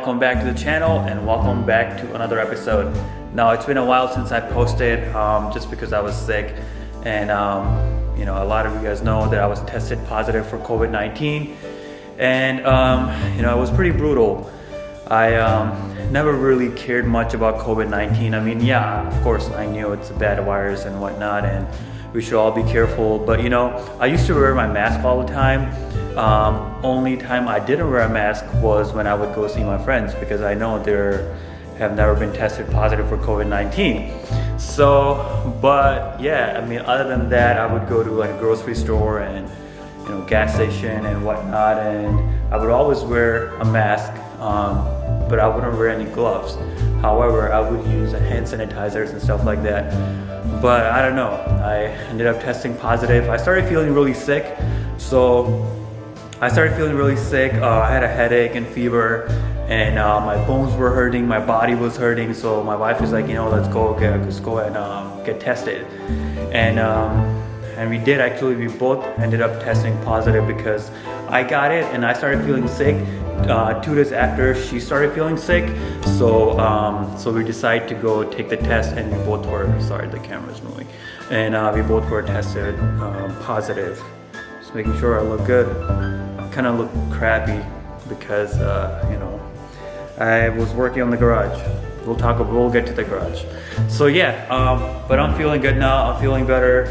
welcome back to the channel and welcome back to another episode. Now it's been a while since I posted just because I was sick, and you know, a lot of you guys know that I was tested positive for COVID-19, and you know, it was pretty brutal. I never really cared much about COVID-19. I mean, yeah, of course I knew it's a bad virus and whatnot, and we should all be careful, but you know, I used to wear my mask all the time. Only time I didn't wear a mask was when I would go see my friends, because I know they have never been tested positive for COVID-19. So, but yeah, I mean, other than that, I would go to like a grocery store and, you know, gas station and whatnot, and I would always wear a mask, but I wouldn't wear any gloves. However, I would use hand sanitizers and stuff like that. But I don't know, I ended up testing positive. I started feeling really sick. I had a headache and fever, and my bones were hurting, my body was hurting. So my wife was like, you know, let's go and get tested. And we did actually. We both ended up testing positive because I got it and I started feeling sick 2 days after she started feeling sick. So we decided to go take the test, and we both were, sorry, the camera's moving, and we both were tested positive. Just making sure I look good. I kind of look crappy because you know, I was working on the garage. We'll get to the garage. So yeah, but I'm feeling good now. I'm feeling better.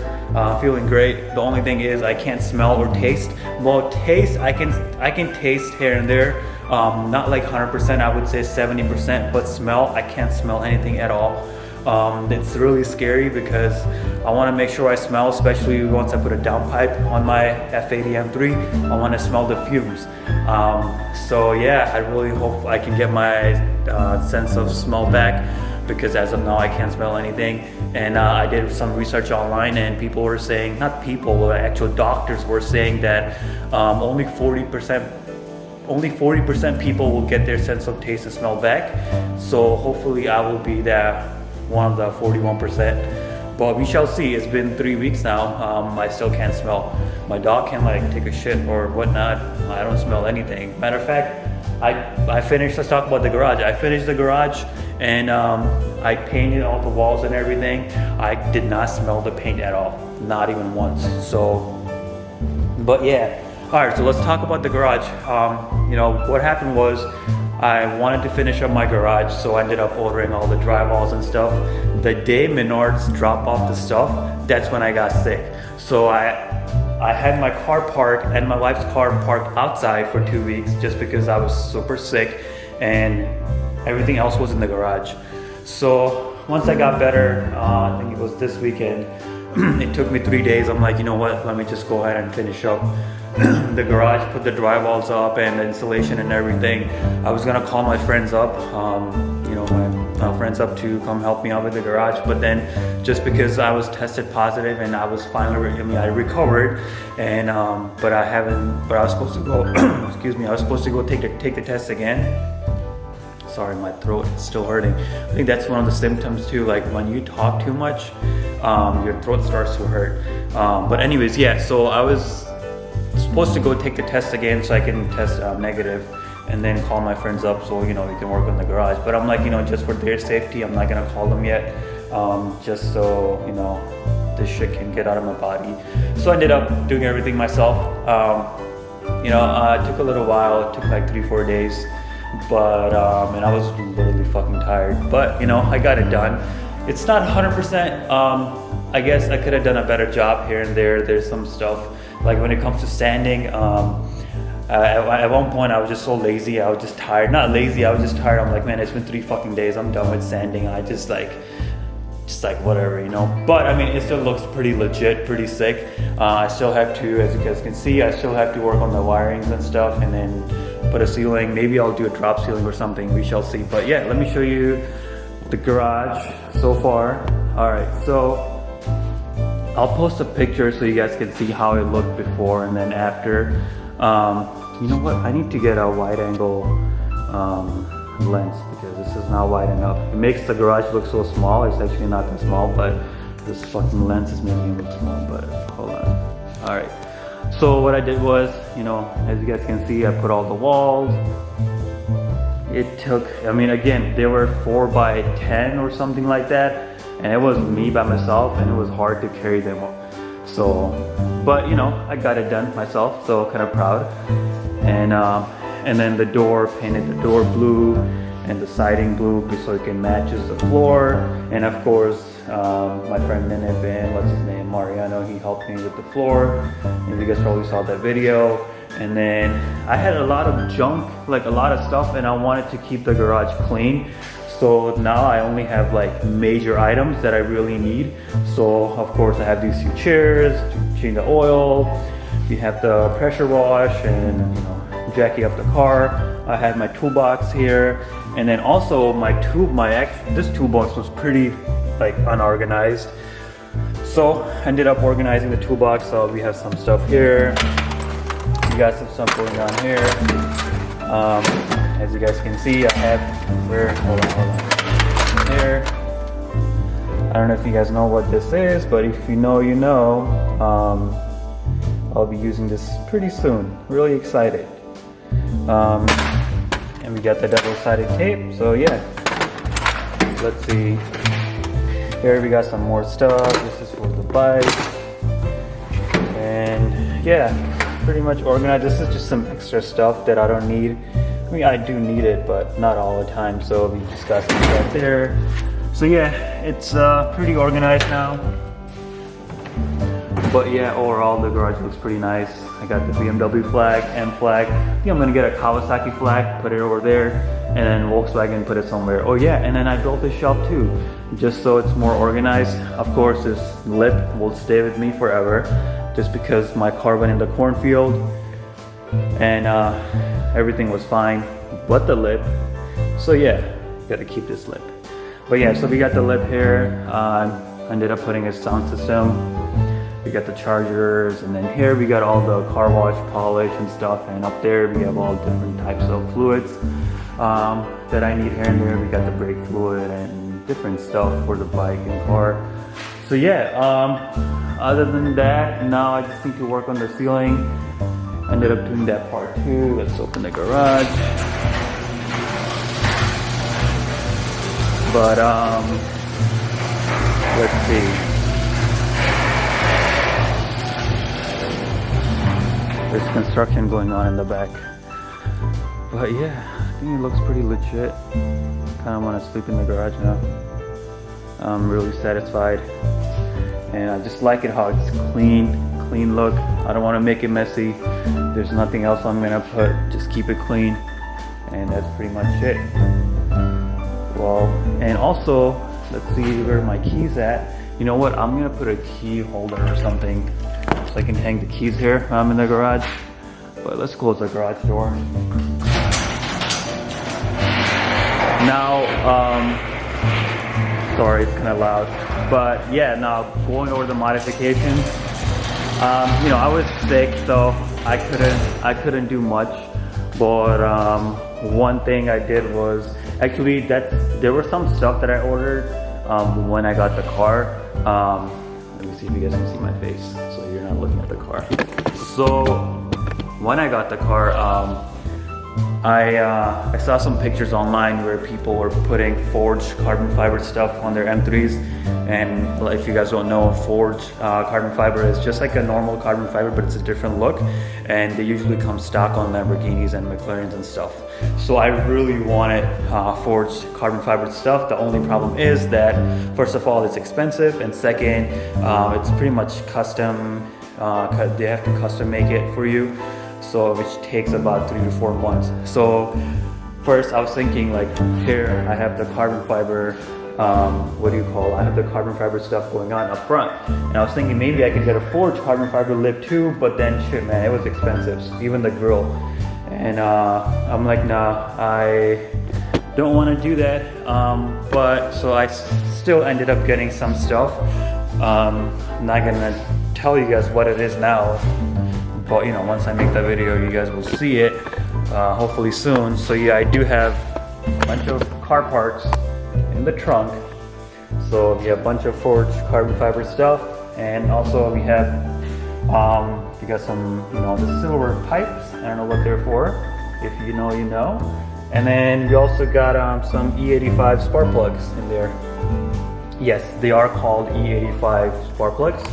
Feeling great. The only thing is I can't smell or taste. Well, taste, I can taste here and there. Not like 100%, I would say 70%, but smell, I can't smell anything at all. It's really scary because I want to make sure I smell, especially once I put a downpipe on my F80 M3. I want to smell the fumes. So yeah, I really hope I can get my sense of smell back, because as of now I can't smell anything. And I did some research online, and people were saying, not people, but actual doctors were saying that only 40% people will get their sense of taste and smell back. So hopefully I will be that one of the 41%. But we shall see. It's been 3 weeks now. I still can't smell. My dog can like take a shit or whatnot. I don't smell anything. Matter of fact, I finished, let's talk about the garage. I finished the garage, and I painted all the walls and everything. I did not smell the paint at all, not even once. So, but yeah. All right, so let's talk about the garage. You know, what happened was I wanted to finish up my garage, so I ended up ordering all the drywalls and stuff. The day Menards dropped off the stuff, that's when I got sick. So I had my car parked and my wife's car parked outside for 2 weeks just because I was super sick, and everything else was in the garage. So once I got better, I think it was this weekend, it took me 3 days. I'm like, you know what, let me just go ahead and finish up the garage, put the drywalls up and the insulation and everything. I was gonna call my friends up, you know, my friends up to come help me out with the garage, but then just because I was tested positive and I was finally, I recovered, and but I was supposed to go, excuse me, I was supposed to go take the test again. Sorry, my throat is still hurting. I think that's one of the symptoms too, like when you talk too much, your throat starts to hurt. But anyways, yeah, so I was supposed to go take the test again so I can test negative, and then call my friends up so, you know, we can work on the garage. But I'm like, you know, just for their safety, I'm not gonna call them yet, just so, you know, this shit can get out of my body. So I ended up doing everything myself. You know, it took a little while. It took like 3-4 days, but and I was literally fucking tired, but you know, I got it done. It's not 100%. I guess I could have done a better job here and there. There's some stuff, like when it comes to sanding, at one point I was just so lazy. I was just tired. Not lazy, I was just tired. I'm like, man, it's been 3 fucking days. I'm done with sanding. I just like whatever, you know. But I mean, it still looks pretty legit, pretty sick. I still have to, as you guys can see, I still have to work on the wirings and stuff, and then put a ceiling. Maybe I'll do a drop ceiling or something. We shall see. But yeah, let me show you the garage so far. All right, so I'll post a picture so you guys can see how it looked before and then after. You know what? I need to get a wide angle lens, because this is not wide enough. It makes the garage look so small. It's actually not that small, but this fucking lens is making it look small. But hold on. All right. So what I did was, you know, as you guys can see, I put all the walls, it took, I mean, again, they were 4x10 or something like that, and it was me by myself, and it was hard to carry them up. So, but you know, I got it done myself, so kind of proud. And then the door, painted the door blue and the siding blue so it can matches the floor. And of course, my friend Ninip and what's his name, Mariano, he helped me with the floor, and you guys probably saw that video. And then I had a lot of junk, like a lot of stuff, and I wanted to keep the garage clean. So now I only have like major items that I really need. So of course I have these few chairs to change the oil. We have the pressure wash and, you know, jacking up the car. I had my toolbox here, and then also this toolbox was pretty like unorganized. So I ended up organizing the toolbox. So we have some stuff here. We got some stuff going on here. As you guys can see, I have hold on here. I don't know if you guys know what this is, but if you know, you know. I'll be using this pretty soon. Really excited. And we got the double-sided tape. So yeah, let's see. Here we got some more stuff. This is for the bike. And yeah, pretty much organized. This is just some extra stuff that I don't need. I mean, I do need it, but not all the time. So we just got some stuff there. So yeah, it's pretty organized now. But yeah, overall the garage looks pretty nice. I got the BMW flag, M flag. I think I'm gonna get a Kawasaki flag, put it over there, and then Volkswagen, put it somewhere. Oh yeah, and then I built this shelf too, just so it's more organized. Of course, this lip will stay with me forever, just because my car went in the cornfield, and everything was fine, but the lip. So yeah, gotta keep this lip. But yeah, so we got the lip here. Ended up putting a sound system. We got the chargers, and then here we got all the car wash, polish and stuff, and up there we have all different types of fluids that I need here and there. We got the brake fluid and different stuff for the bike and car. So yeah, other than that, now I just need to work on the ceiling. Ended up doing that part too. Let's open the garage. But let's see. There's construction going on in the back. But yeah, I think it looks pretty legit. Kind of want to sleep in the garage now. I'm really satisfied. And I just like it how it's clean look. I don't want to make it messy. There's nothing else I'm gonna put. Just keep it clean. And that's pretty much it. Well, and also, let's see where my keys at. You know what? I'm gonna put a key holder or something, so I can hang the keys here when I'm in the garage. But let's close the garage door. Now, sorry, it's kind of loud. But yeah, now going over the modifications. You know, I was sick, so I couldn't do much. But one thing I did was actually there was some stuff that I ordered when I got the car. Let me see if you guys can see my face, so you're not looking at the car. So when I got the car, I saw some pictures online where people were putting forged carbon fiber stuff on their M3s. And if you guys don't know, forged carbon fiber is just like a normal carbon fiber, but it's a different look. And they usually come stock on Lamborghinis and McLarens and stuff. So I really wanted forged carbon fiber stuff. The only problem is that, first of all, it's expensive, and second, it's pretty much custom. They have to custom make it for you, so which takes about 3 to 4 months. So first I was thinking, like, here I have the carbon fiber, I have the carbon fiber stuff going on up front, and I was thinking maybe I could get a forged carbon fiber lip too, but then shit, man, it was expensive, even the grill. And I'm like, nah, I don't want to do that. But so I still ended up getting some stuff. I'm not gonna tell you guys what it is now, but you know, once I make that video, you guys will see it, hopefully soon. So yeah, I do have a bunch of car parts in the trunk. So we have a bunch of forged carbon fiber stuff, and also we have we got some, you know, the silver pipes. I don't know what they're for. If you know, you know. And then we also got some E85 spark plugs in there. Yes, they are called E85 spark plugs.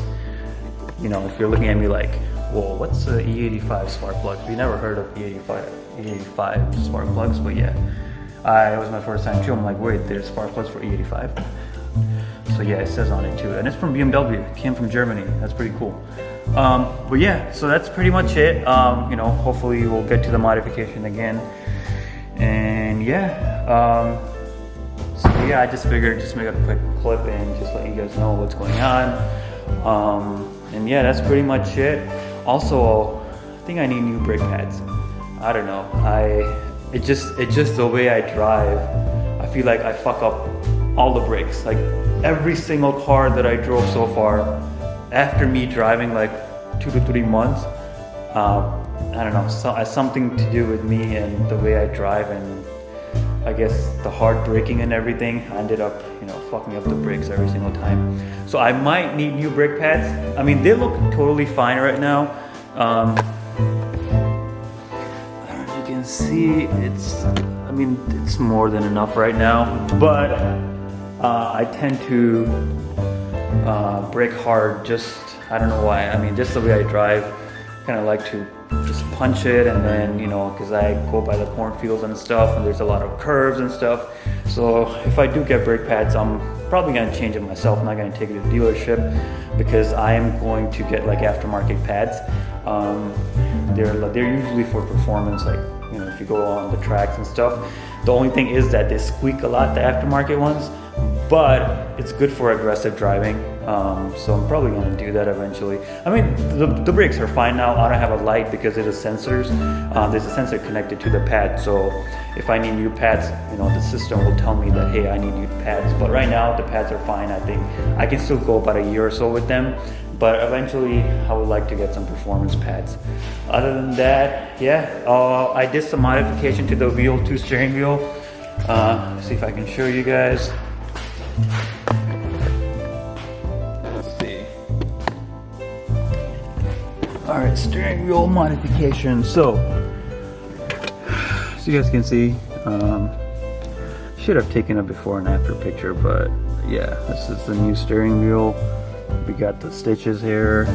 You know, if you're looking at me like, whoa, what's the E85 spark plug? We never heard of E85 spark plugs, but yeah, it was my first time too. I'm like, wait, there's spark plugs for E85? So yeah, it says on it too, and it's from BMW. It came from Germany. That's pretty cool. But yeah, so that's pretty much it. You know, hopefully we'll get to the modification again. And yeah, so yeah, I just figured just make a quick clip and just let you guys know what's going on. And yeah, that's pretty much it. Also, I think I need new brake pads. I don't know. It's just the way I drive. I feel like I fuck up all the brakes. Like every single car that I drove so far, after me driving like 2 to 3 months, I don't know, so has something to do with me and the way I drive, and I guess the hard braking and everything. I ended up, you know, fucking up the brakes every single time. So I might need new brake pads. I mean, they look totally fine right now. I don't know if you can see, it's more than enough right now, but I tend to brake hard, just, I don't know why. I mean, just the way I drive, kind of like to just punch it, and then, you know, because I go by the cornfields and stuff, and there's a lot of curves and stuff. So if I do get brake pads, I'm probably going to change it myself. I'm not going to take it to the dealership, because I am going to get like aftermarket pads. They're usually for performance, like, you know, if you go on the tracks and stuff. The only thing is that they squeak a lot, the aftermarket ones, but it's good for aggressive driving. So I'm probably going to do that eventually. I mean, the brakes are fine now. I don't have a light because it is sensors. There's a sensor connected to the pad, so if I need new pads, you know, the system will tell me that, hey, I need new pads. But right now the pads are fine. I think I can still go about a year or so with them, but eventually I would like to get some performance pads. Other than that, yeah, I did some modification to the wheel, to steering wheel. See if I can show you guys. Let's see. All right, steering wheel modification. So you guys can see, should have taken a before and after picture, but yeah, this is the new steering wheel. We got the stitches here.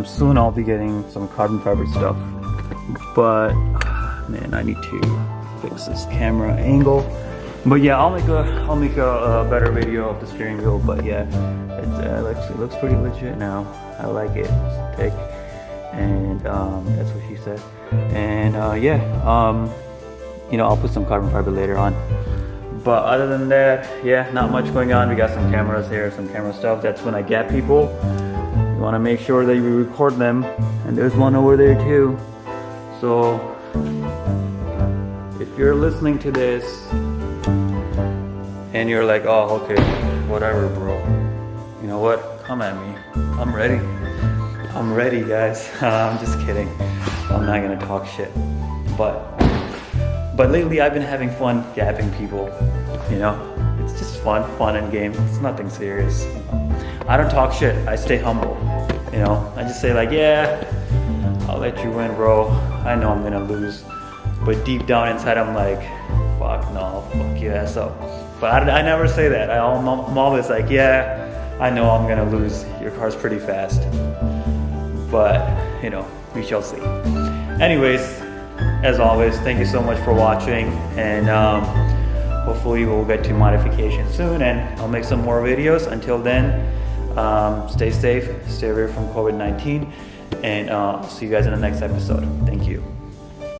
Soon I'll be getting some carbon fiber stuff, but man, I need to fix this camera angle. But yeah, I'll make a better video of the steering wheel. But yeah, it looks pretty legit now. I like it. It's thick, and that's what she said. And yeah, you know, I'll put some carbon fiber later on. But other than that, yeah, not much going on. We got some cameras here, some camera stuff. That's when I get people. You want to make sure that you record them. And there's one over there too. So if you're listening to this and you're like, oh, okay, whatever, bro. You know what? Come at me. I'm ready. I'm ready, guys. I'm just kidding. I'm not gonna talk shit. But lately I've been having fun gapping people, you know? It's just fun and games. It's nothing serious. I don't talk shit, I stay humble, you know? I just say like, yeah, I'll let you win, bro. I know I'm gonna lose. But deep down inside I'm like, fuck no, fuck your ass up. But I never say that. I'm always like, yeah, I know I'm gonna lose. Your car's pretty fast. But, you know, we shall see. Anyways, as always, thank you so much for watching, and hopefully we'll get to modification soon, and I'll make some more videos. Until then, stay safe, stay away from COVID-19, and I'll see you guys in the next episode. Thank you.